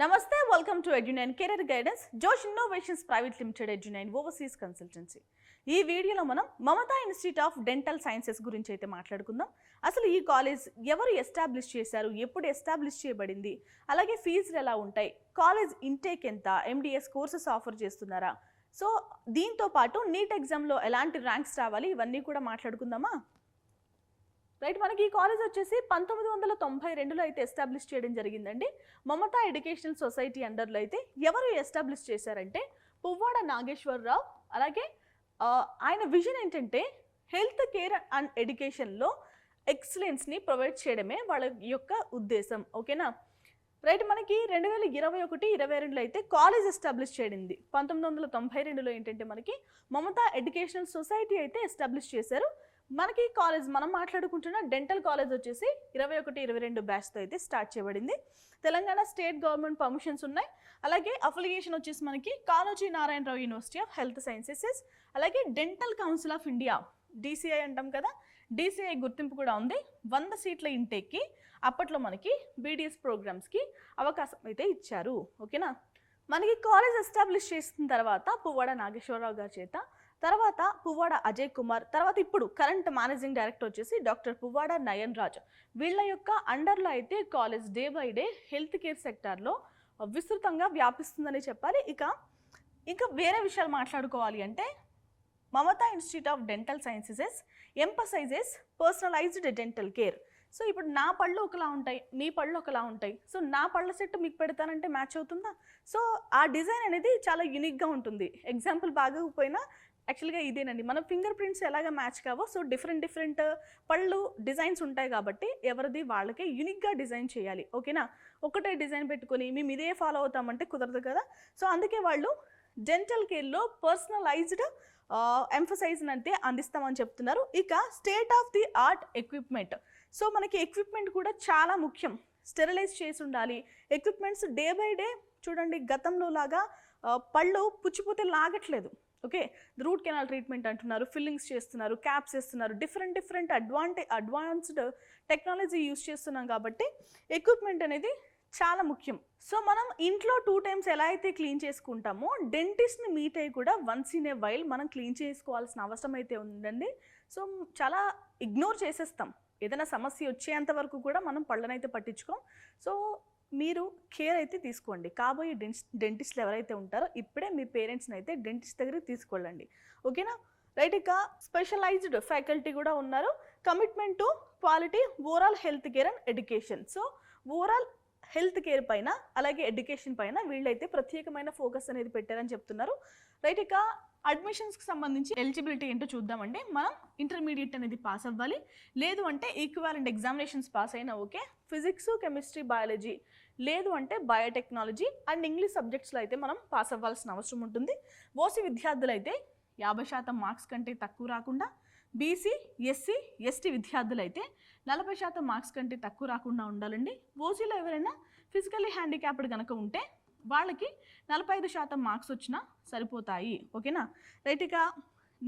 Namaste, welcome to Edu9 Career Guidance, Josh Innovations Private Limited Edu9 Overseas Consultancy. ఈ వీడియోలో మనం Mamata institute of dental sciences గురించి అయితే మాట్లాడుకుందాం. అసలు ఈ కాలేజ్ ఎవరు ఎస్టాబ్లిష్ చేశారు, ఎప్పుడు ఎస్టాబ్లిష్ చేయబడింది, అలాగే ఫీజులు ఎలా ఉంటాయి, కాలేజ్ ఇంటేక్ ఎంత, ఎండిఎస్ కోర్సెస్ ఆఫర్ చేస్తున్నారా, సో దీంతో పాటు నీట్ ఎగ్జామ్లో ఎలాంటి ర్యాంక్స్ రావాలి, ఇవన్నీ కూడా మాట్లాడుకుందామా. రైట్, మనకి ఈ కాలేజ్ వచ్చేసి 1992లో అయితే ఎస్టాబ్లిష్ చేయడం జరిగిందండి. మమతా ఎడ్యుకేషనల్ సొసైటీ అండర్లో అయితే ఎవరు ఎస్టాబ్లిష్ చేశారంటే పువ్వాడ నాగేశ్వరరావు. అలాగే ఆయన విజన్ ఏంటంటే హెల్త్ కేర్ అండ్ ఎడ్యుకేషన్లో ఎక్సలెన్స్ని ప్రొవైడ్ చేయడమే వాళ్ళ యొక్క ఉద్దేశం. ఓకేనా. రైట్, మనకి 2021-22లో అయితే కాలేజ్ ఎస్టాబ్లిష్ చేయడింది. 1992లో ఏంటంటే మనకి మమతా ఎడ్యుకేషనల్ సొసైటీ అయితే ఎస్టాబ్లిష్ చేశారు. మనకి కాలేజ్ మనం మాట్లాడుకుంటున్న డెంటల్ కాలేజ్ వచ్చేసి 21-22 బ్యాచ్తో అయితే స్టార్ట్ చేయబడింది. తెలంగాణ స్టేట్ గవర్నమెంట్ పర్మిషన్స్ ఉన్నాయి. అలాగే అఫిలియేషన్ వచ్చేసి మనకి Kaloji Narayana Rao university of health sciences, అలాగే dental council of India DCI అంటాం కదా, DCI గుర్తింపు కూడా ఉంది. 100 సీట్ల ఇంటేక్కి అప్పట్లో మనకి BDS ప్రోగ్రామ్స్కి అవకాశం అయితే ఇచ్చారు. ఓకేనా. మనకి కాలేజ్ ఎస్టాబ్లిష్ చేసిన తర్వాత పువ్వాడ నాగేశ్వరరావు గారి చేత, తర్వాత పువ్వాడ అజయ్ కుమార్, తర్వాత ఇప్పుడు కరెంట్ మేనేజింగ్ డైరెక్టర్ వచ్చేసి డాక్టర్ పువ్వాడ నయన్ రాజ్, వీళ్ళ యొక్క అండర్లో అయితే college day by day health care సెక్టార్లో విస్తృతంగా వ్యాపిస్తుందని చెప్పాలి. ఇంకా వేరే విషయాలు మాట్లాడుకోవాలి అంటే Mamata institute of dental sciences emphasizes personalized dental care. So ఇప్పుడు నా పళ్ళు ఒకలా ఉంటాయి, మీ పళ్ళు ఒకలా ఉంటాయి. సో నా పళ్ళ సెట్ మీకు పెడతానంటే మ్యాచ్ అవుతుందా? సో ఆ డిజైన్ అనేది చాలా యూనిక్గా ఉంటుంది. ఎగ్జాంపుల్ బాగోకపోయినా యాక్చువల్గా ఇదేనండి, మన ఫింగర్ ప్రింట్స్ ఎలాగ మ్యాచ్ కావో సో డిఫరెంట్ పళ్ళు డిజైన్స్ ఉంటాయి కాబట్టి ఎవరిది వాళ్ళకే యూనిక్గా డిజైన్ చేయాలి. ఓకేనా. ఒకటే డిజైన్ పెట్టుకొని మేము ఇదే ఫాలో అవుతామంటే కుదరదు కదా. సో అందుకే వాళ్ళు డెంటల్ కేర్లో పర్సనలైజ్డ్ ఎంఫసైజ్ అయితే అందిస్తామని చెప్తున్నారు. ఇక state of the art equipment. So మనకి ఎక్విప్మెంట్ కూడా చాలా ముఖ్యం. స్టెరిలైజ్ చేసి ఉండాలి ఎక్విప్మెంట్స్. డే బై డే చూడండి, గతంలో లాగా పళ్ళు పుచ్చిపోతే లాగట్లేదు. ఓకే, రూట్ కెనాల్ ట్రీట్మెంట్ అంటున్నారు, ఫిల్లింగ్స్ చేస్తున్నారు, క్యాప్స్ వేస్తున్నారు, డిఫరెంట్ అడ్వాన్స్డ్ టెక్నాలజీ యూస్ చేస్తున్నాం కాబట్టి ఎక్విప్మెంట్ అనేది చాలా ముఖ్యం. సో మనం ఇంట్లో 2 times ఎలా అయితే క్లీన్ చేసుకుంటామో డెంటిస్ట్ని మీట్ అయ్యి కూడా వన్స్ ఇన్ ఏ వైల్ మనం క్లీన్ చేసుకోవాల్సిన అవసరం అయితే ఉందండి. సో చాలా ఇగ్నోర్ చేసేస్తాం. ఏదైనా సమస్య వచ్చేంత వరకు కూడా మనం పళ్ళనైతే పట్టించుకోం. సో మీరు కేర్ అయితే తీసుకోండి. కాబోయే డెంటిస్ట్లు ఎవరైతే ఉంటారో ఇప్పుడే మీ పేరెంట్స్ని అయితే డెంటిస్ట్ దగ్గరికి తీసుకెళ్ళండి. ఓకేనా. రైట్, ఇక స్పెషలైజ్డ్ ఫ్యాకల్టీ కూడా ఉన్నారు. Commitment to quality overall health care and education. So overall health care పైన అలాగే ఎడ్యుకేషన్ పైన వీళ్ళైతే ప్రత్యేకమైన ఫోకస్ అనేది పెట్టారని చెప్తున్నారు. రైట్, ఇక అడ్మిషన్స్కి సంబంధించి ఎలిజిబిలిటీ ఏంటో చూద్దామండి. మనం ఇంటర్మీడియట్ అనేది పాస్ అవ్వాలి, లేదు అంటే ఈక్వాలెంట్ ఎగ్జామినేషన్స్ పాస్ అయినా ఓకే. ఫిజిక్స్, కెమిస్ట్రీ, బయాలజీ, లేదు అంటే బయోటెక్నాలజీ అండ్ ఇంగ్లీష్ సబ్జెక్ట్స్లో అయితే మనం పాస్ అవ్వాల్సిన అవసరం ఉంటుంది. ఓసీ విద్యార్థులు అయితే 50% మార్క్స్ కంటే తక్కువ రాకుండా, బీసీ, ఎస్సీ, ఎస్టీ విద్యార్థులు అయితే 40% మార్క్స్ కంటే తక్కువ రాకుండా ఉండాలండి. ఓసీలో ఎవరైనా ఫిజికల్లీ హ్యాండిక్యాప్డ్ కనుక ఉంటే వాళ్ళకి 45% మార్క్స్ వచ్చినా సరిపోతాయి. ఓకేనా. రైట్, ఇక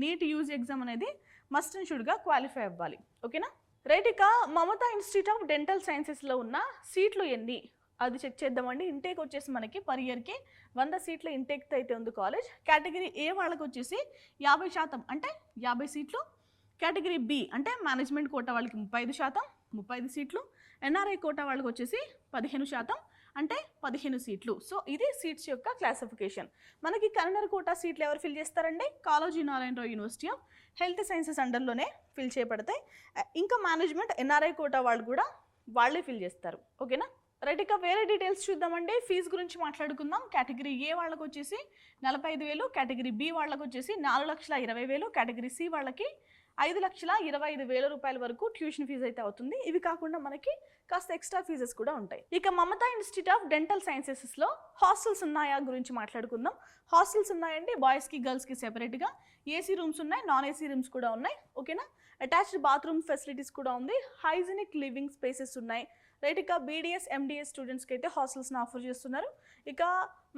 నీట్ యూజ్ ఎగ్జామ్ అనేది మస్ట్ అండ్ షుడ్గా క్వాలిఫై అవ్వాలి. ఓకేనా. రైట్, ఇక మమతా ఇన్స్టిట్యూట్ ఆఫ్ డెంటల్ సైన్సెస్లో ఉన్న సీట్లు ఎన్ని అది చెక్ చేద్దామండి. ఇంటేక్ వచ్చేసి మనకి పర్ ఇయర్కి 100 సీట్ల ఇంటేక్ అయితే ఉంది కాలేజ్. కేటగిరీ ఏ వాళ్ళకి వచ్చేసి 50% అంటే 50 సీట్లు. కేటగిరీ బి అంటే మేనేజ్మెంట్ కోటా వాళ్ళకి 35%, 35 సీట్లు. ఎన్ఆర్ఐ కోటా వాళ్ళకి వచ్చేసి 15% అంటే 15 సీట్లు. సో ఇది సీట్స్ యొక్క క్లాసిఫికేషన్. మనకి కరీంనగర్ కోటా సీట్లు ఎవరు ఫిల్ చేస్తారండి? Kaloji Narayana Rao university of health sciences అండర్లోనే ఫిల్ చేయబడతాయి. ఇంకా మేనేజ్మెంట్ ఎన్ఆర్ఐ కోటా వాళ్ళు కూడా వాళ్ళే ఫిల్ చేస్తారు. ఓకేనా. రైట్, ఇక వేరే డీటెయిల్స్ చూద్దామండి. ఫీజు గురించి మాట్లాడుకుందాం. కేటగిరీ ఏ వాళ్ళకి వచ్చేసి 45,000, కేటగిరీ బి వాళ్ళకి వచ్చేసి 4,20,000, కేటగిరీ సి వాళ్ళకి 5,25,000 రూపాయల వరకు ట్యూషన్ ఫీజు అయితే అవుతుంది. ఇవి కాకుండా మనకి కాస్త ఎక్స్ట్రా ఫీజెస్ కూడా ఉంటాయి. ఇక మమతా ఇన్స్టిట్యూట్ ఆఫ్ డెంటల్ సైన్సెస్లో హాస్టల్స్ ఉన్నాయా గురించి మాట్లాడుకుందాం. హాస్టల్స్ ఉన్నాయండి, బాయ్స్కి గర్ల్స్కి సెపరేట్గా. ఏసీ రూమ్స్ ఉన్నాయి, నాన్ ఏసీ రూమ్స్ కూడా ఉన్నాయి. ఓకేనా. అటాచ్డ్ బాత్రూమ్ ఫెసిలిటీస్ కూడా ఉంది. హైజీనిక్ లివింగ్ స్పేసెస్ ఉన్నాయి. రైట్, ఇక BDS, MDS స్టూడెంట్స్కి అయితే హాస్టల్స్ని ఆఫర్ చేస్తున్నారు. ఇక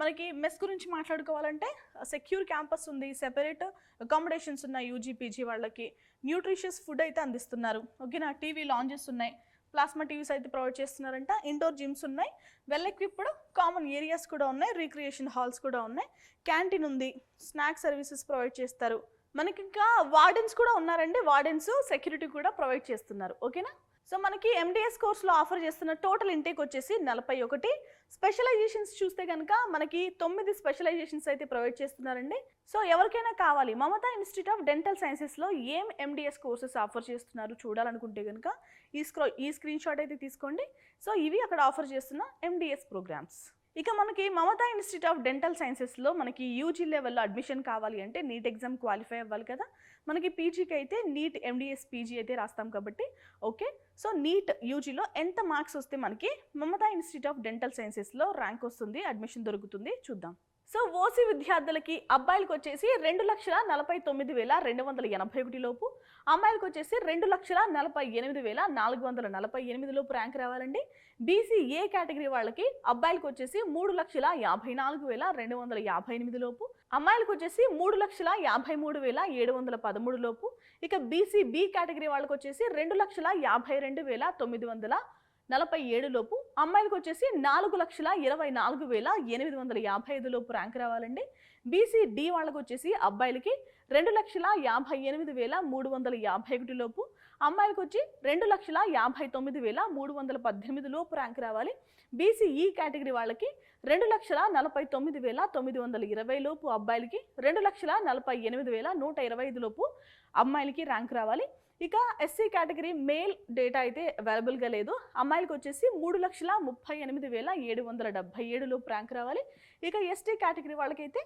మనకి మెస్ గురించి మాట్లాడుకోవాలంటే సెక్యూర్ క్యాంపస్ ఉంది, సెపరేట్ అకామిడేషన్స్ ఉన్నాయి UG, PG వాళ్ళకి. న్యూట్రిషియస్ ఫుడ్ అయితే అందిస్తున్నారు. ఓకేనా. టీవీ లాంజెస్ ఉన్నాయి. ప్లాస్మా టీవీస్ అయితే ప్రొవైడ్ చేస్తున్నారంట. ఇండోర్ జిమ్స్ ఉన్నాయి, వెల్ ఎక్విప్డ్ కామన్ ఏరియాస్ కూడా ఉన్నాయి, రీక్రియేషన్ హాల్స్ కూడా ఉన్నాయి, క్యాంటీన్ ఉంది, స్నాక్ సర్వీసెస్ ప్రొవైడ్ చేస్తారు. మనకి ఇంకా వార్డెన్స్ కూడా ఉన్నారండి, వార్డెన్స్ సెక్యూరిటీ కూడా ప్రొవైడ్ చేస్తున్నారు. ఓకేనా? సో మనకి ఎండిఎస్ కోర్సులో ఆఫర్ చేస్తున్న టోటల్ ఇంటేక్ వచ్చేసి 41. స్పెషలైజేషన్స్ చూస్తే కనుక మనకి 9 స్పెషలైజేషన్స్ అయితే ప్రొవైడ్ చేస్తున్నారండి. సో ఎవరికైనా కావాలి మమతా ఇన్స్టిట్యూట్ ఆఫ్ డెంటల్ సైన్సెస్లో ఏం ఎండిఎస్ కోర్సెస్ ఆఫర్ చేస్తున్నారు చూడాలనుకుంటే కనుక ఈ స్క్రీన్ షాట్ అయితే తీసుకోండి. సో ఇవి అక్కడ ఆఫర్ చేస్తున్న ఎండిఎస్ ప్రోగ్రామ్స్. ఇక మనకి మమతా ఇన్స్టిట్యూట్ ఆఫ్ డెంటల్ సైన్సెస్లో మనకి యూజీ లెవెల్లో అడ్మిషన్ కావాలి అంటే నీట్ ఎగ్జామ్ క్వాలిఫై అవ్వాలి కదా. మనకి పీజీకి అయితే నీట్ ఎండిఎస్ పీజీ అయితే రాస్తాం కాబట్టి ఓకే. సో నీట్ యూజీలో ఎంత మార్క్స్ వస్తే మనకి మమతా ఇన్స్టిట్యూట్ ఆఫ్ డెంటల్ సైన్సెస్లో ర్యాంక్ వస్తుంది, అడ్మిషన్ దొరుకుతుంది చూద్దాం. సో ఓసీ విద్యార్థులకి అబ్బాయిలకు వచ్చేసి 2,49,281 లోపు, అమ్మాయిలకు వచ్చేసి 2,48,448 లోపు ర్యాంక్ రావాలండి. బీసీ ఏ కేటగిరీ వాళ్ళకి అబ్బాయిలకు వచ్చేసి 3,54,258 లోపు, అమ్మాయిలకు వచ్చేసి 3,53,713 లోపు. ఇక బీసీ బి కేటగిరీ వాళ్ళకి వచ్చేసి 2,52,947 లోపు, అమ్మాయిలకు వచ్చేసి 4,24,855 లోపు ర్యాంక్ రావాలండి. బీసీ డి వాళ్ళకు వచ్చేసి అబ్బాయిలకి 2,58,351 లోపు, అమ్మాయిలకు వచ్చి 2,59,318 లోపు ర్యాంక్ రావాలి. బీసీ ఈ కేటగిరీ వాళ్ళకి 2,49,920 లోపు అబ్బాయిలకి, 2,48,125 లోపు అమ్మాయిలకి ర్యాంక్ రావాలి. ఇక ఎస్సీ కేటగిరీ మేల్ డేటా అయితే అవైలబుల్గా లేదు. అమ్మాయిలకు వచ్చేసి 3,38,777 లోపు ర్యాంక్ రావాలి. ఇక ఎస్టీ కేటగిరీ వాళ్ళకైతే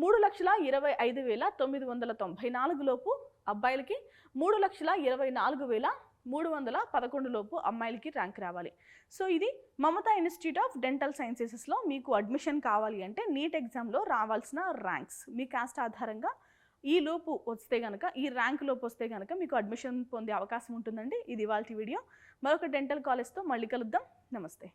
3,25,994 లోపు అబ్బాయిలకి, 3,24,311 లోపు అమ్మాయిలకి ర్యాంక్ రావాలి. సో ఇది మమతా ఇన్స్టిట్యూట్ ఆఫ్ డెంటల్ సైన్సెస్లో మీకు అడ్మిషన్ కావాలి అంటే నీట్ ఎగ్జామ్లో రావాల్సిన ర్యాంక్స్ మీ కాస్ట్ ఆధారంగా ఈ లోపు వస్తే కనుక, ఈ ర్యాంక్ లోపు వస్తే కనుక మీకు అడ్మిషన్ పొందే అవకాశం ఉంటుందండి. ఇది ఇవాల్టి వీడియో. మరొక డెంటల్ కాలేజ్తో మళ్ళీ కలుద్దాం. నమస్తే.